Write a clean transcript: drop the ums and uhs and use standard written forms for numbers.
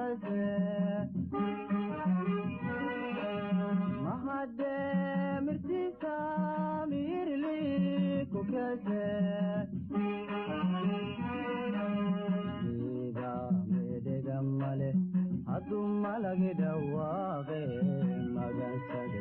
kukase mahade mirtisa mirli kukase Diga medega male hadu malage dawage magasade